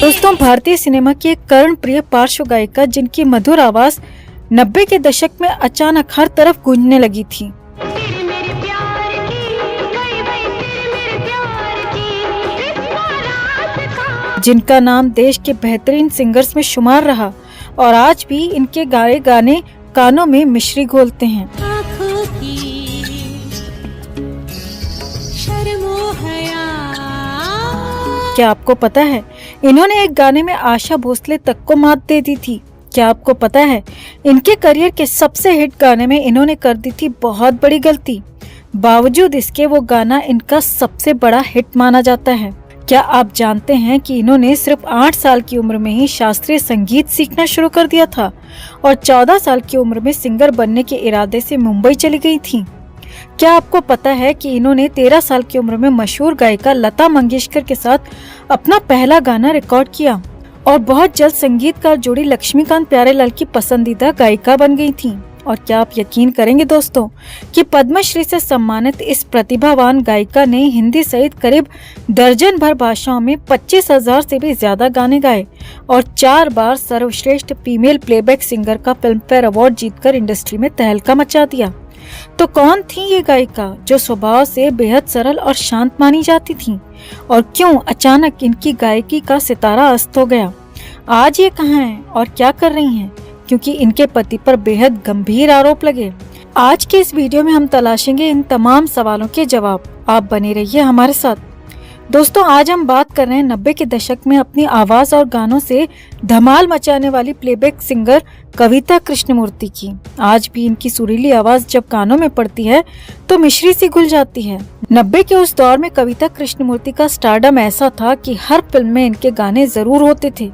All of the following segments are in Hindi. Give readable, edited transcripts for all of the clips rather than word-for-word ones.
दोस्तों, भारतीय सिनेमा की एक कर्णप्रिय पार्श्व गायिका जिनकी मधुर आवाज 90 के दशक में अचानक हर तरफ गूंजने लगी थी। जिनका नाम देश के बेहतरीन सिंगर्स में शुमार रहा और आज भी इनके गाए गाने कानों में मिश्री घोलते हैं। क्या आपको पता है इन्होंने एक गाने में आशा भोसले तक को मात दे दी थी? क्या आपको पता है इनके करियर के सबसे हिट गाने में इन्होंने कर दी थी बहुत बड़ी गलती, बावजूद इसके वो गाना इनका सबसे बड़ा हिट माना जाता है। क्या आप जानते हैं कि इन्होंने सिर्फ 8 साल की उम्र में ही शास्त्रीय संगीत सीखना शुरू कर दिया था और 14 साल की उम्र में सिंगर बनने के इरादे से मुंबई चली गई थी? क्या आपको पता है कि इन्होंने 13 साल की उम्र में मशहूर गायिका लता मंगेशकर के साथ अपना पहला गाना रिकॉर्ड किया और बहुत जल्द संगीतकार जोड़ी लक्ष्मीकांत प्यारेलाल की पसंदीदा गायिका बन गई थी? और क्या आप यकीन करेंगे दोस्तों कि पद्मश्री से सम्मानित इस प्रतिभावान गायिका ने हिंदी सहित करीब दर्जन भर भाषाओं में 25,000 से भी ज्यादा गाने गाए और 4 बार सर्वश्रेष्ठ फीमेल प्लेबैक सिंगर का फिल्मफेयर अवार्ड जीतकर इंडस्ट्री में तहलका मचा दिया। तो कौन थी ये गायिका जो स्वभाव से बेहद सरल और शांत मानी जाती थी, और क्यों अचानक इनकी गायकी का सितारा अस्त हो गया? आज ये कहाँ हैं और क्या कर रही हैं, क्योंकि इनके पति पर बेहद गंभीर आरोप लगे? आज के इस वीडियो में हम तलाशेंगे इन तमाम सवालों के जवाब। आप बने रहिए हमारे साथ। दोस्तों, आज हम बात कर रहे हैं 90 के दशक में अपनी आवाज और गानों से धमाल मचाने वाली प्लेबैक सिंगर कविता कृष्णमूर्ति की। आज भी इनकी सुरीली आवाज जब कानों में पड़ती है तो मिश्री सी घुल जाती है। 90 के उस दौर में कविता कृष्णमूर्ति का स्टारडम ऐसा था कि हर फिल्म में इनके गाने जरूर होते थे।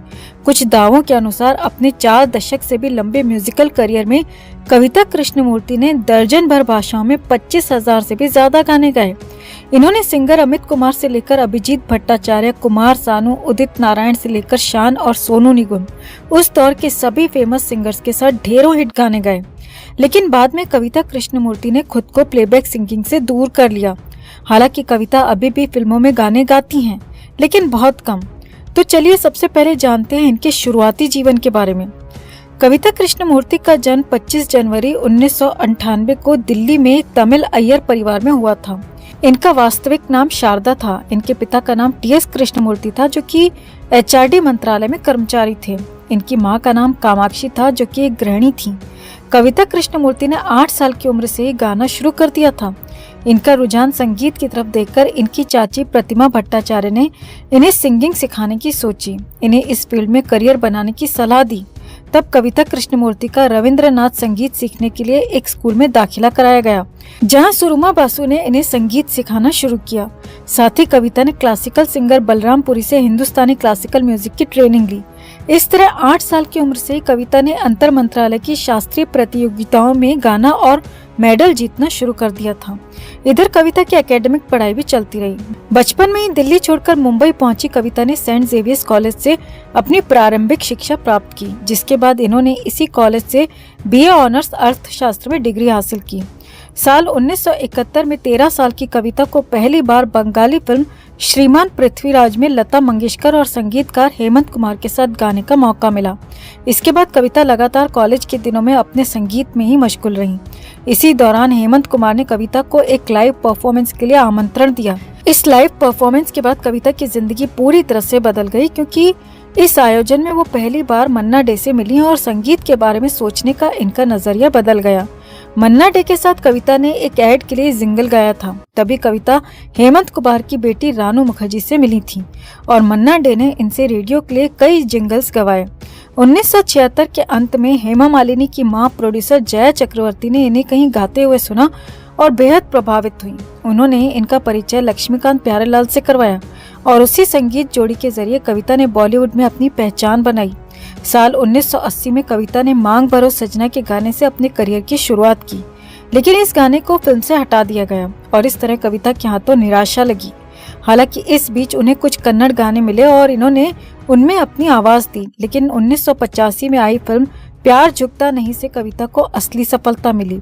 कुछ दावों के अनुसार अपने 4 दशक से भी लंबे म्यूजिकल करियर में कविता कृष्णमूर्ति ने दर्जन भर भाषाओं में 25,000 से भी ज्यादा गाने गाए। इन्होंने सिंगर अमित कुमार से लेकर अभिजीत भट्टाचार्य, कुमार सानू, उदित नारायण से लेकर शान और सोनू निगम, उस दौर के सभी फेमस सिंगर्स के साथ ढेरों हिट गाने गाए। लेकिन बाद में कविता कृष्णमूर्ति ने खुद को प्लेबैक सिंगिंग से दूर कर लिया। हालांकि कविता अभी भी फिल्मों में गाने गाती हैं, लेकिन बहुत कम। तो चलिए सबसे पहले जानते हैं इनके शुरुआती जीवन के बारे में। कविता कृष्णमूर्ति का जन्म 25 जनवरी 1998 को दिल्ली में एक तमिल अय्यर परिवार में हुआ था। इनका वास्तविक नाम शारदा था। इनके पिता का नाम टी.एस. कृष्णमूर्ति था, जो कि एचआरडी मंत्रालय में कर्मचारी थे। इनकी मां का नाम कामाक्षी था, जो कि एक गृहिणी थी। कविता कृष्णमूर्ति ने 8 साल की उम्र से ही गाना शुरू कर दिया था। इनका रुझान संगीत की तरफ देखकर इनकी चाची प्रतिमा भट्टाचार्य ने इन्हें सिंगिंग सिखाने की सोची। इन्हें इस फील्ड में करियर बनाने की सलाह दी। तब कविता कृष्णमूर्ति का रविंद्रनाथ संगीत सीखने के लिए एक स्कूल में दाखिला कराया गया, जहां सुरुमा बासु ने इन्हें संगीत सिखाना शुरू किया। साथ ही कविता ने क्लासिकल सिंगर बलरामपुरी से हिंदुस्तानी क्लासिकल म्यूजिक की ट्रेनिंग ली। इस तरह 8 साल की उम्र से कविता ने अंतर मंत्रालय की शास्त्रीय प्रतियोगिताओं में गाना और मेडल जीतना शुरू कर दिया था। इधर कविता की एकेडमिक पढ़ाई भी चलती रही। बचपन में ही दिल्ली छोड़कर मुंबई पहुंची कविता ने सेंट जेवियर्स कॉलेज से अपनी प्रारंभिक शिक्षा प्राप्त की, जिसके बाद इन्होंने इसी कॉलेज से बीए ऑनर्स अर्थशास्त्र में डिग्री हासिल की। साल 1971 में 13 साल की कविता को पहली बार बंगाली फिल्म श्रीमान पृथ्वीराज में लता मंगेशकर और संगीतकार हेमंत कुमार के साथ गाने का मौका मिला। इसके बाद कविता लगातार कॉलेज के दिनों में अपने संगीत में ही मशगूल रही। इसी दौरान हेमंत कुमार ने कविता को एक लाइव परफॉर्मेंस के लिए आमंत्रण दिया। इस लाइव परफॉर्मेंस के बाद कविता की जिंदगी पूरी तरह से बदल गई, क्योंकि इस आयोजन में वो पहली बार मन्ना डे से मिली और संगीत के बारे में सोचने का इनका नजरिया बदल गया। मन्ना डे के साथ कविता ने एक ऐड के लिए जिंगल गाया था। तभी कविता हेमंत कुमार की बेटी रानू मुखर्जी से मिली थी और मन्ना डे ने इनसे रेडियो के लिए कई जिंगल्स गवाए। 1976 के अंत में हेमा मालिनी की मां प्रोड्यूसर जया चक्रवर्ती ने इन्हें कहीं गाते हुए सुना और बेहद प्रभावित हुई। उन्होंने इनका परिचय लक्ष्मीकांत प्यारेलाल से करवाया और उसी संगीत जोड़ी के जरिए कविता ने बॉलीवुड में अपनी पहचान बनाई। साल 1980 में कविता ने मांग भरो सजना के गाने से अपने करियर की शुरुआत की, लेकिन इस गाने को फिल्म से हटा दिया गया और इस तरह कविता के हाथों निराशा लगी। हालांकि इस बीच उन्हें कुछ कन्नड़ गाने मिले और इन्होंने उनमें अपनी आवाज दी, लेकिन 1985 में आई फिल्म प्यार झुकता नहीं से कविता को असली सफलता मिली।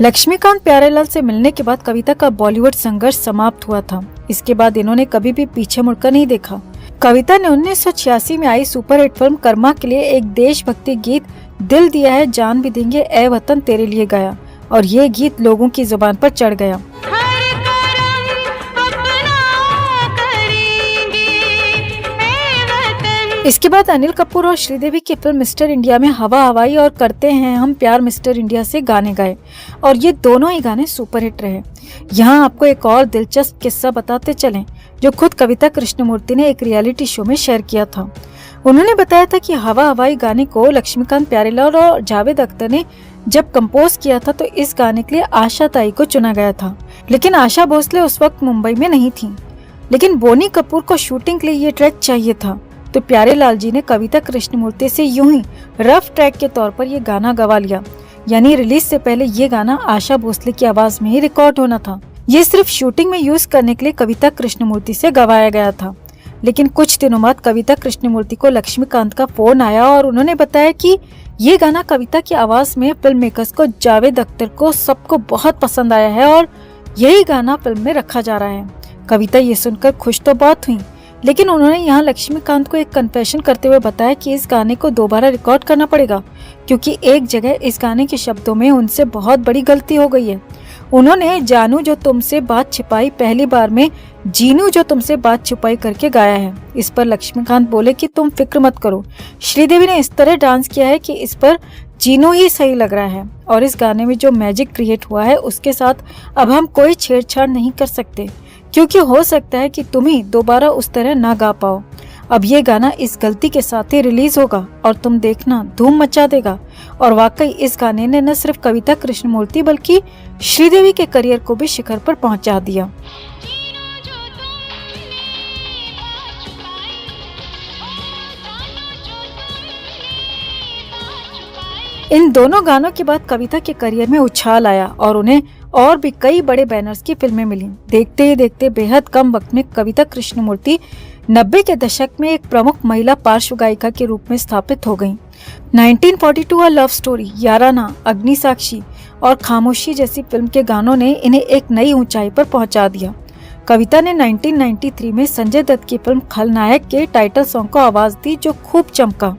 लक्ष्मीकांत प्यारेलाल से मिलने के बाद कविता का बॉलीवुड संघर्ष समाप्त हुआ था। इसके बाद इन्होंने कभी भी पीछे मुड़कर नहीं देखा। कविता ने 1986 में आई सुपरहिट फिल्म कर्मा के लिए एक देशभक्ति गीत दिल दिया है जान भी देंगे ए वतन तेरे लिए गाया और ये गीत लोगों की जुबान पर चढ़ गया। इसके बाद अनिल कपूर और श्रीदेवी की फिल्म मिस्टर इंडिया में हवा हवाई और करते हैं हम प्यार मिस्टर इंडिया से गाने गाए और ये दोनों ही गाने सुपरहिट रहे। यहाँ आपको एक और दिलचस्प किस्सा बताते चलें जो खुद कविता कृष्णमूर्ति ने एक रियलिटी शो में शेयर किया था। उन्होंने बताया था कि हवा हवाई गाने को लक्ष्मीकांत प्यारेलाल और जावेद अख्तर ने जब कंपोज किया था तो इस गाने के लिए आशा ताई को चुना गया था, लेकिन आशा भोसले उस वक्त मुंबई में नहीं थी। लेकिन बोनी कपूर को शूटिंग के लिए ये ट्रैक चाहिए था, तो प्यारेलाल जी ने कविता कृष्णमूर्ति से यूं ही रफ ट्रैक के तौर पर ये गाना गवा लिया। यानी रिलीज से पहले ये गाना आशा भोसले की आवाज में ही रिकॉर्ड होना था। ये सिर्फ शूटिंग में यूज करने के लिए कविता कृष्णमूर्ति से गवाया गया था। लेकिन कुछ दिनों बाद कविता कृष्णमूर्ति को लक्ष्मीकांत का फोन आया और उन्होंने बताया कि ये गाना कविता की आवाज में फिल्म मेकर्स को जावेद अख्तर को सबको बहुत पसंद आया है और यही गाना फिल्म में रखा जा रहा है। कविता ये सुनकर खुश तो बहुत हुई, लेकिन उन्होंने यहाँ लक्ष्मीकांत को एक कन्फेशन करते हुए बताया कि इस गाने को दोबारा रिकॉर्ड करना पड़ेगा क्योंकि एक जगह इस गाने के शब्दों में उनसे बहुत बड़ी गलती हो गई है। उन्होंने जानू जो तुमसे बात छिपाई पहली बार में जीनू जो तुमसे बात छुपाई करके गाया है। इस पर लक्ष्मीकांत बोले कि तुम फिक्र मत करो, श्रीदेवी ने इस तरह डांस किया है कि इस पर जीनू ही सही लग रहा है और इस गाने में जो मैजिक क्रिएट हुआ है उसके साथ अब हम कोई छेड़छाड़ नहीं कर सकते क्योंकि हो सकता है कि तुम ही दोबारा उस तरह ना गा पाओ। अब ये गाना इस गलती के साथ ही रिलीज होगा और तुम देखना धूम मचा देगा। और वाकई इस गाने ने न सिर्फ कविता कृष्णमूर्ति बल्कि श्रीदेवी के करियर को भी शिखर पर पहुंचा दिया। इन दोनों गानों के बाद कविता के करियर में उछाल आया और उन्हें और भी कई बड़े बैनर्स की फिल्में मिली। देखते ही देखते बेहद कम वक्त में कविता कृष्णमूर्ति 90 के दशक में एक प्रमुख महिला पार्श्व गायिका के रूप में स्थापित हो गयीं। 1942 अ लव स्टोरी, याराना, अग्निसाक्षी और खामोशी जैसी फिल्म के गानों ने इन्हें एक नई ऊंचाई पर पहुंचा दिया। कविता ने 1993 में संजय दत्त की फिल्म खलनायक के टाइटल सॉन्ग को आवाज दी जो खूब चमका।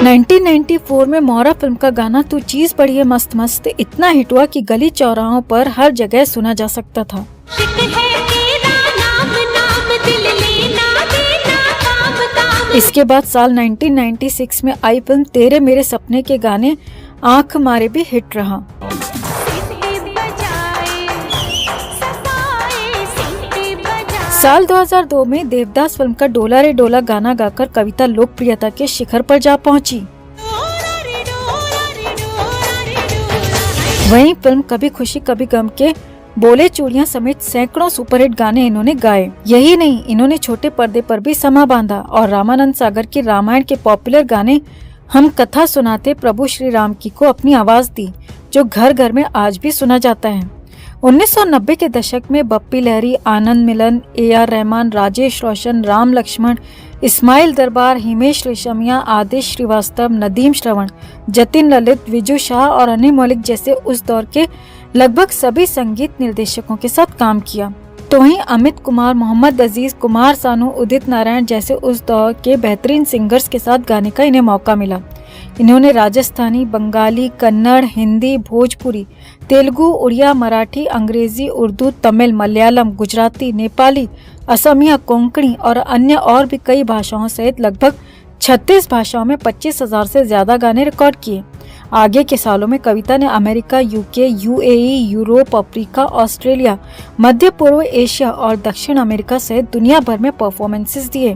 1994 में मोहरा फिल्म का गाना तू चीज बड़ी है मस्त मस्त इतना हिट हुआ कि गली चौराहों पर हर जगह सुना जा सकता था। इसके बाद साल 1996 में आई फिल्म तेरे मेरे सपने के गाने आंख मारे भी हिट रहा। साल 2002 में देवदास फिल्म का डोला रे डोला गाना गाकर कविता लोकप्रियता के शिखर पर जा पहुंची। वहीं फिल्म कभी खुशी कभी गम के बोले चूड़ियां समेत सैकड़ों सुपरहिट गाने इन्होंने गाए। यही नहीं, इन्होंने छोटे पर्दे पर भी समा बांधा और रामानंद सागर की रामायण के पॉपुलर गाने हम कथा सुनाते प्रभु श्री राम की को अपनी आवाज दी, जो घर घर में आज भी सुना जाता है। 1990 के दशक में बप्पी लहरी, आनंद मिलन, AR रहमान, राजेश रोशन, राम लक्ष्मण, इस्माइल दरबार, हिमेश रेशमिया, आदेश श्रीवास्तव, नदीम श्रवण, जतिन ललित, विजू शाह और अनिल मौलिक जैसे उस दौर के लगभग सभी संगीत निर्देशकों के साथ काम किया। तो वहीं अमित कुमार, मोहम्मद अजीज, कुमार सानू, उदित नारायण जैसे उस दौर के बेहतरीन सिंगर्स के साथ गाने का इन्हें मौका मिला। इन्होंने राजस्थानी, बंगाली, कन्नड़, हिंदी, भोजपुरी, तेलुगु, उड़िया, मराठी, अंग्रेजी, उर्दू, तमिल, मलयालम, गुजराती, नेपाली, असमिया, कोंकणी और अन्य और भी कई भाषाओं सहित लगभग 36 भाषाओं में 25,000 से ज्यादा गाने रिकॉर्ड किए। आगे के सालों में कविता ने America, UK, UAE, Europe, Africa, Australia, मध्य पूर्व एशिया और दक्षिण अमेरिका सहित दुनिया भर में परफॉर्मेंसेस दिए।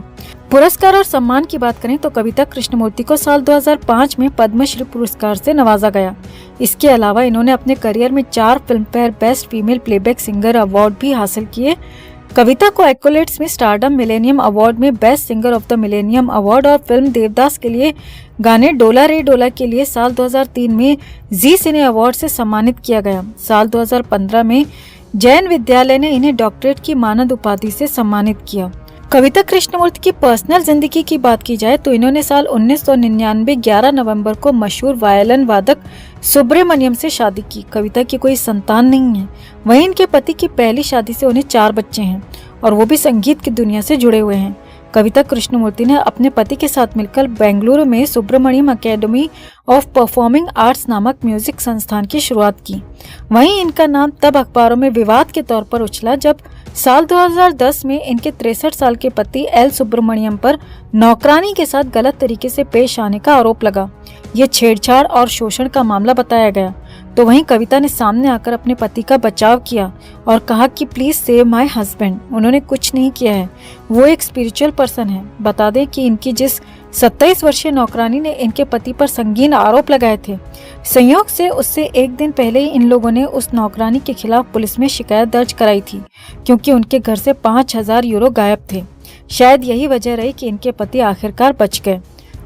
पुरस्कार और सम्मान की बात करें तो कविता कृष्णमूर्ति को साल 2005 में पद्मश्री पुरस्कार से नवाजा गया। इसके अलावा इन्होंने अपने करियर में 4 Filmfare best female playback singer award भी हासिल किए। कविता को एक्कोलेट्स में स्टारडम मिलेनियम अवार्ड में best singer of the millennium award और फिल्म देवदास के लिए गाने डोला रे डोला के लिए साल 2003 में जी सिने अवार्ड से सम्मानित किया गया। साल 2015 में जैन विद्यालय ने इन्हें डॉक्टरेट की मानद उपाधि से सम्मानित किया। कविता कृष्णमूर्ति की पर्सनल जिंदगी की बात की जाए तो इन्होंने साल 1999 11 नवंबर को मशहूर वायलिन वादक सुब्रमण्यम से शादी की। कविता की कोई संतान नहीं है। वहीं इनके पति की पहली शादी से उन्हें 4 बच्चे हैं और वो भी संगीत की दुनिया से जुड़े हुए हैं। कविता कृष्णमूर्ति ने अपने पति के साथ मिलकर बेंगलुरु में Subramaniam academy of performing arts नामक म्यूजिक संस्थान की शुरुआत की। वहीं इनका नाम तब अखबारों में विवाद के तौर पर उछला जब साल 2010 में इनके 63 साल के पति एल सुब्रमण्यम पर नौकरानी के साथ गलत तरीके से पेश आने का आरोप लगा। ये छेड़छाड़ और शोषण का मामला बताया गया। तो वहीं कविता ने सामने आकर अपने पति का बचाव किया और कहा कि प्लीज सेव माय हस्बैंड। उन्होंने कुछ नहीं किया है, वो एक स्पिरिचुअल पर्सन है। बता दें कि इनकी जिस 27 वर्षीय नौकरानी ने इनके पति पर संगीन आरोप लगाए थे, संयोग से उससे एक दिन पहले ही इन लोगों ने उस नौकरानी के खिलाफ पुलिस में शिकायत दर्ज कराई थी, क्योंकि उनके घर से 5000 यूरो गायब थे। शायद यही वजह रही कि इनके पति आखिरकार बच गए।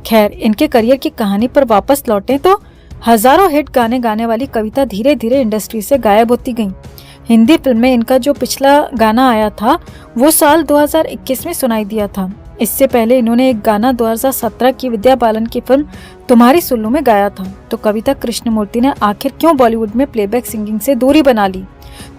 खैर, इनके करियर की कहानी पर वापस लौटें तो हजारों हिट गाने गाने वाली कविता धीरे धीरे इंडस्ट्री से गायब होती गईं। हिंदी फिल्म में इनका जो पिछला गाना आया था वो साल 2021 में सुनाई दिया था। इससे पहले इन्होंने एक गाना 2017 की विद्या बालन की फिल्म तुम्हारी सुल्लू में गाया था। तो कविता कृष्णमूर्ति ने आखिर क्यों बॉलीवुड में प्लेबैक सिंगिंग से दूरी बना ली,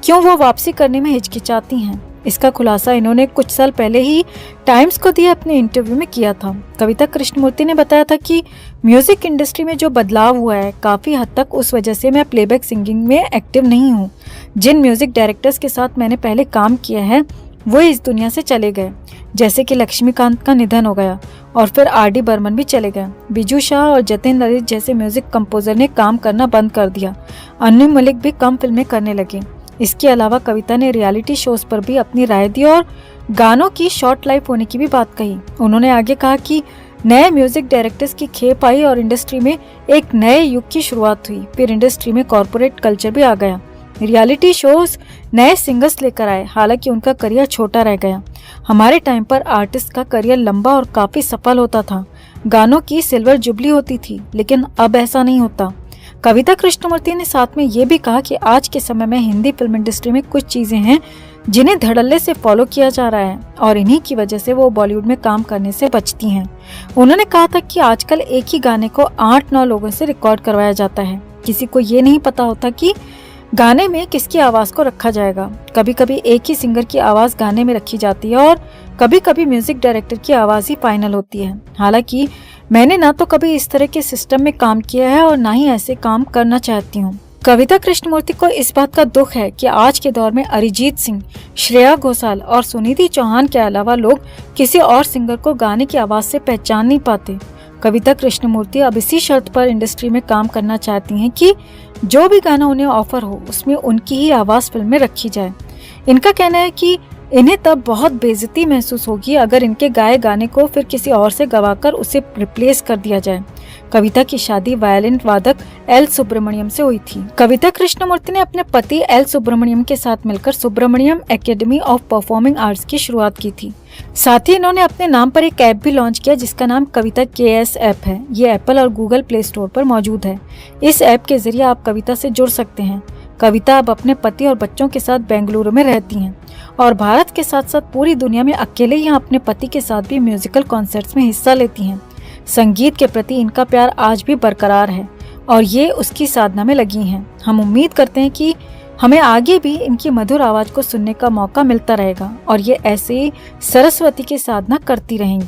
क्यों वो वापसी करने में हिचकिचाती हैं? इसका खुलासा इन्होंने कुछ साल पहले ही टाइम्स को दिए अपने इंटरव्यू में किया था। कविता कृष्णमूर्ति ने बताया था कि म्यूजिक इंडस्ट्री में जो बदलाव हुआ है, काफी हद तक उस वजह से मैं प्लेबैक सिंगिंग में एक्टिव नहीं हूँ। जिन म्यूजिक डायरेक्टर्स के साथ मैंने पहले काम किया है वो इस दुनिया से चले गए, जैसे कि लक्ष्मीकांत का निधन हो गया और फिर आर.डी. बर्मन भी चले गए। बिजू शाह और जतिन ललित जैसे म्यूजिक कंपोजर ने काम करना बंद कर दिया। अनु मलिक भी कम फिल्में करने लगे। इसके अलावा कविता ने रियलिटी शोज पर भी अपनी राय दी और गानों की शॉर्ट लाइफ होने की भी बात कही। उन्होंने आगे कहा कि नए म्यूजिक डायरेक्टर्स की खेप आई और इंडस्ट्री में एक नए युग की शुरुआत हुई। फिर इंडस्ट्री में कॉर्पोरेट कल्चर भी आ गया। रियलिटी शोज नए सिंगर्स लेकर आए, हालांकि उनका करियर छोटा रह गया। हमारे टाइम पर आर्टिस्ट का करियर लंबा और काफी सफल होता था। गानों की सिल्वर जुबली होती थी, लेकिन अब ऐसा नहीं होता। कविता कृष्णमूर्ति ने साथ में ये भी कहा कि आज के समय में हिंदी फिल्म इंडस्ट्री में कुछ चीजें हैं जिन्हें धड़ल्ले से फॉलो किया जा रहा है और इन्हीं की वजह से वो बॉलीवुड में काम करने से बचती हैं। उन्होंने कहा था कि आजकल एक ही गाने को 8-9 लोगों से रिकॉर्ड करवाया जाता है। किसी को ये नहीं पता होता कि गाने में किसकी आवाज को रखा जाएगा। कभी कभी एक ही सिंगर की आवाज गाने में रखी जाती है और कभी कभी म्यूजिक डायरेक्टर की आवाज ही फाइनल होती है। हालांकि मैंने ना तो कभी इस तरह के सिस्टम में काम किया है और ना ही ऐसे काम करना चाहती हूँ। कविता कृष्णमूर्ति को इस बात का दुख है कि आज के दौर में अरिजीत सिंह, श्रेया घोषाल और सुनिधि चौहान के अलावा लोग किसी और सिंगर को गाने की आवाज से पहचान नहीं पाते। कविता कृष्णमूर्ति अब इसी शर्त पर इंडस्ट्री में काम करना चाहती हैं कि जो भी गाना उन्हें ऑफर हो उसमें उनकी ही आवाज फिल्म में रखी जाए। इनका कहना है कि इन्हें तब बहुत बेइज्जती महसूस होगी अगर इनके गाए गाने को फिर किसी और से गवाकर उसे रिप्लेस कर दिया जाए। कविता की शादी वायलिन वादक एल सुब्रमण्यम से हुई थी। कविता कृष्णमूर्ति ने अपने पति एल सुब्रमण्यम के साथ मिलकर Subramaniam academy of performing arts की शुरुआत की थी। साथ ही इन्होंने अपने नाम पर एक ऐप भी लॉन्च किया जिसका नाम कविता KS ऐप है। ये एप्पल और गूगल प्ले स्टोर पर मौजूद है। इस ऐप के जरिए आप कविता से जुड़ सकते हैं। कविता अब अपने पति और बच्चों के साथ बेंगलुरु में रहती हैं और भारत के साथ साथ पूरी दुनिया में अकेले ही अपने पति के साथ भी म्यूजिकल कॉन्सर्ट्स में हिस्सा लेती हैं। संगीत के प्रति इनका प्यार आज भी बरकरार है और ये उसकी साधना में लगी हैं। हम उम्मीद करते हैं कि हमें आगे भी इनकी मधुर आवाज को सुनने का मौका मिलता रहेगा और ये ऐसे ही सरस्वती की साधना करती रहेंगी।